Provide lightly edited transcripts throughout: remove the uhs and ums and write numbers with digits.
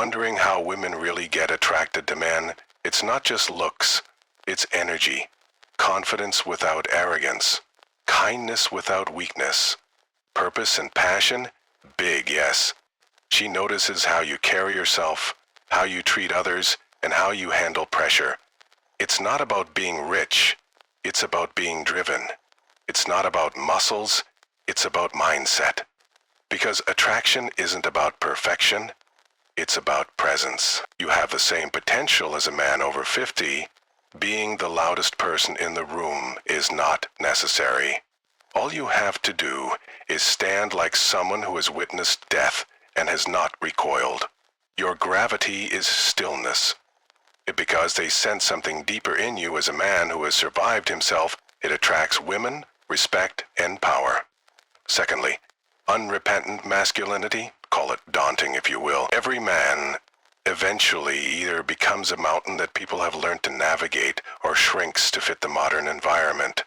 wondering how women really get attracted to men, it's not just looks, it's energy, confidence without arrogance, kindness without weakness, purpose and passion, big yes. She notices how you carry yourself, how you treat others, and how you handle pressure. It's not about being rich, it's about being driven. It's not about muscles, it's about mindset. Because attraction isn't about perfection, it's about presence. You have the same potential as a man over 50. Being the loudest person in the room is not necessary. All you have to do is stand like someone who has witnessed death and has not recoiled. Your gravity is stillness. Because they sense something deeper in you as a man who has survived himself, it attracts women, respect, and power. Secondly, unrepentant masculinity, call it daunting if you will. Every man eventually either becomes a mountain that people have learned to navigate or shrinks to fit the modern environment.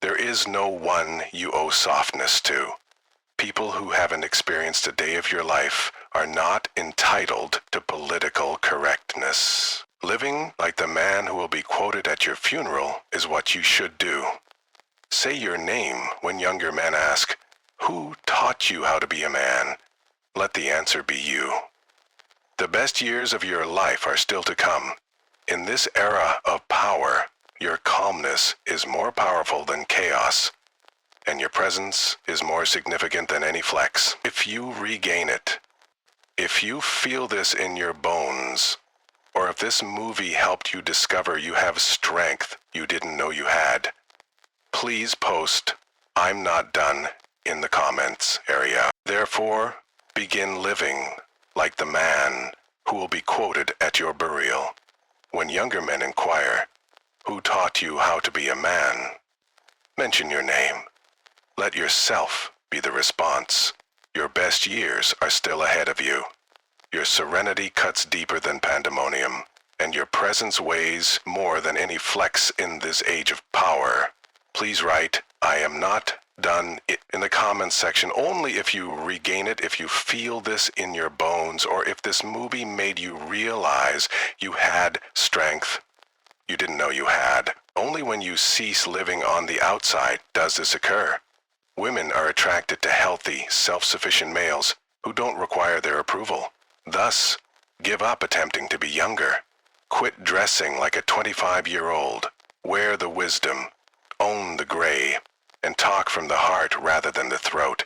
There is no one you owe softness to. People who haven't experienced a day of your life are not entitled to political correctness. Living like the man who will be quoted at your funeral is what you should do. Say your name when younger men ask, "Who taught you how to be a man?" Let the answer be you. The best years of your life are still to come. In this era of power, your calmness is more powerful than chaos, and your presence is more significant than any flex. If you regain it, if you feel this in your bones, or if this movie helped you discover you have strength you didn't know you had, please post "I'm not done" in the comments area. Therefore, begin living like the man who will be quoted at your burial. When younger men inquire, "Who taught you how to be a man?" mention your name. Let yourself be the response. Your best years are still ahead of you. Your serenity cuts deeper than pandemonium, and your presence weighs more than any flex in this age of power. Please write, "I am not done" in the comments section only if you regain it, if you feel this in your bones, or if this movie made you realize you had strength you didn't know you had. Only when you cease living on the outside does this occur. Women are attracted to healthy, self-sufficient males who don't require their approval. Thus, give up attempting to be younger. Quit dressing like a 25-year-old. Wear the wisdom. Own the gray. And talk from the heart rather than the throat.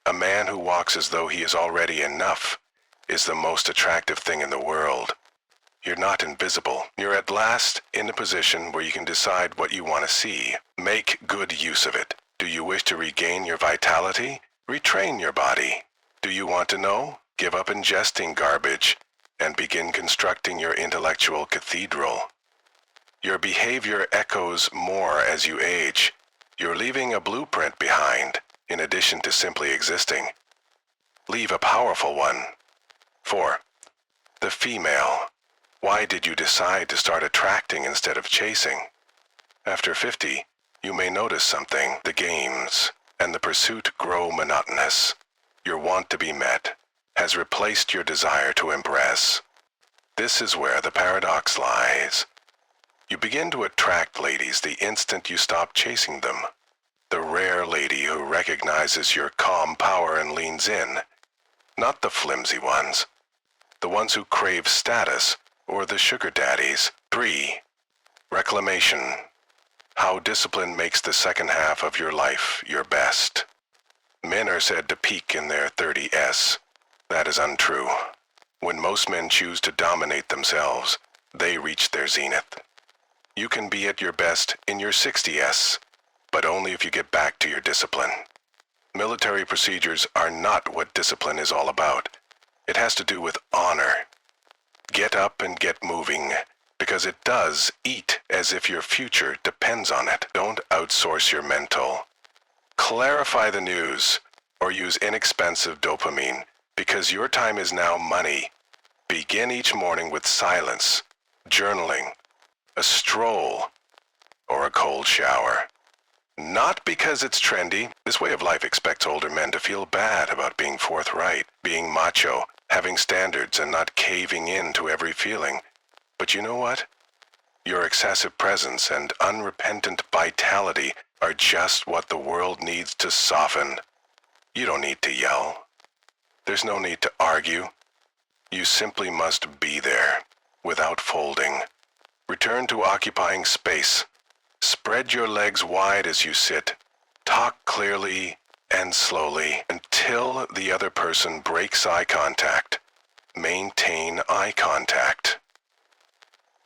A man who walks as though he is already enough is the most attractive thing in the world. You're not invisible. You're at last in a position where you can decide what you want to see. Make good use of it. Do you wish to regain your vitality? Retrain your body. Do you want to know? Give up ingesting garbage and begin constructing your intellectual cathedral. Your behavior echoes more as you age. You're leaving a blueprint behind, in addition to simply existing. Leave a powerful one. 4. The female. Why did you decide to start attracting instead of chasing? After 50, you may notice something. The games and the pursuit grow monotonous. Your want to be met has replaced your desire to impress. This is where the paradox lies. You begin to attract ladies the instant you stop chasing them. The rare lady who recognizes your calm power and leans in. Not the flimsy ones. The ones who crave status or the sugar daddies. 3. Reclamation. How discipline makes the second half of your life your best. Men are said to peak in their 30s. That is untrue. When most men choose to dominate themselves, they reach their zenith. You can be at your best in your 60s, but only if you get back to your discipline. Military procedures are not what discipline is all about. It has to do with honor. Get up and get moving, because it does eat as if your future depends on it. Don't outsource your mental. Clarify the news, or use inexpensive dopamine, because your time is now money. Begin each morning with silence, journaling, a stroll, or a cold shower. Not because it's trendy. This way of life expects older men to feel bad about being forthright, being macho, having standards and not caving in to every feeling. But you know what? Your excessive presence and unrepentant vitality are just what the world needs to soften. You don't need to yell. There's no need to argue. You simply must be there, without folding. Return to occupying space. Spread your legs wide as you sit. Talk clearly and slowly until the other person breaks eye contact. Maintain eye contact.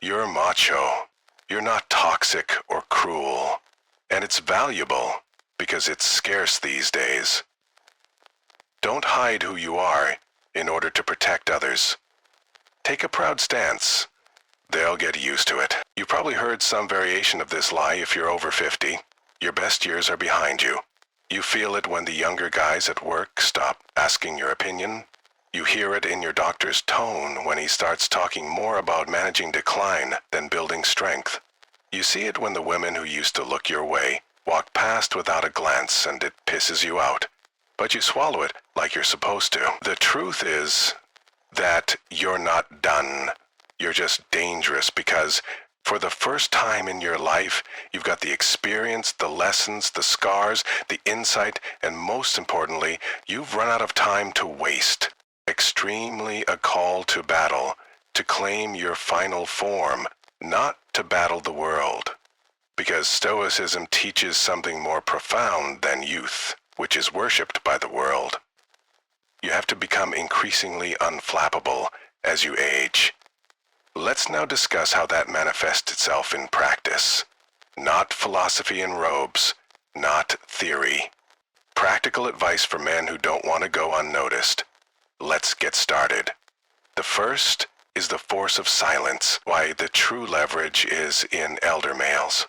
You're macho. You're not toxic or cruel. And it's valuable because it's scarce these days. Don't hide who you are in order to protect others. Take a proud stance. They'll get used to it. You've probably heard some variation of this lie if you're over 50. Your best years are behind you. You feel it when the younger guys at work stop asking your opinion. You hear it in your doctor's tone when he starts talking more about managing decline than building strength. You see it when the women who used to look your way walk past without a glance and it pisses you out. But you swallow it like you're supposed to. The truth is that you're not done. You're just dangerous because for the first time in your life, you've got the experience, the lessons, the scars, the insight, and most importantly, you've run out of time to waste. Extremely a call to battle, to claim your final form, not to battle the world. Because Stoicism teaches something more profound than youth, which is worshipped by the world. You have to become increasingly unflappable as you age. Let's now discuss how that manifests itself in practice. Not philosophy in robes, not theory. Practical advice for men who don't want to go unnoticed. Let's get started. The first is the force of silence, why the true leverage is in elder males.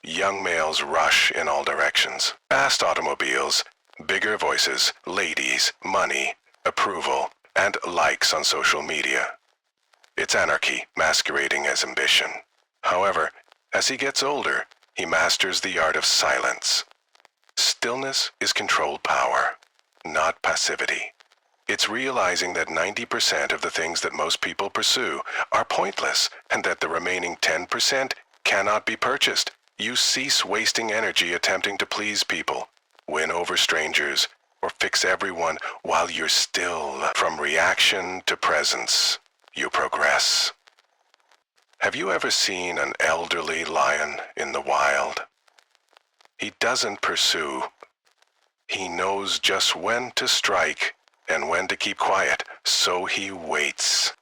Young males rush in all directions. Fast automobiles, bigger voices, ladies, money, approval, and likes on social media. It's anarchy masquerading as ambition. However, as he gets older, he masters the art of silence. Stillness is controlled power, not passivity. It's realizing that 90% of the things that most people pursue are pointless and that the remaining 10% cannot be purchased. You cease wasting energy attempting to please people, win over strangers, or fix everyone while you're still. From reaction to presence, you progress. Have you ever seen an elderly lion in the wild? He doesn't pursue. He knows just when to strike and when to keep quiet, so he waits.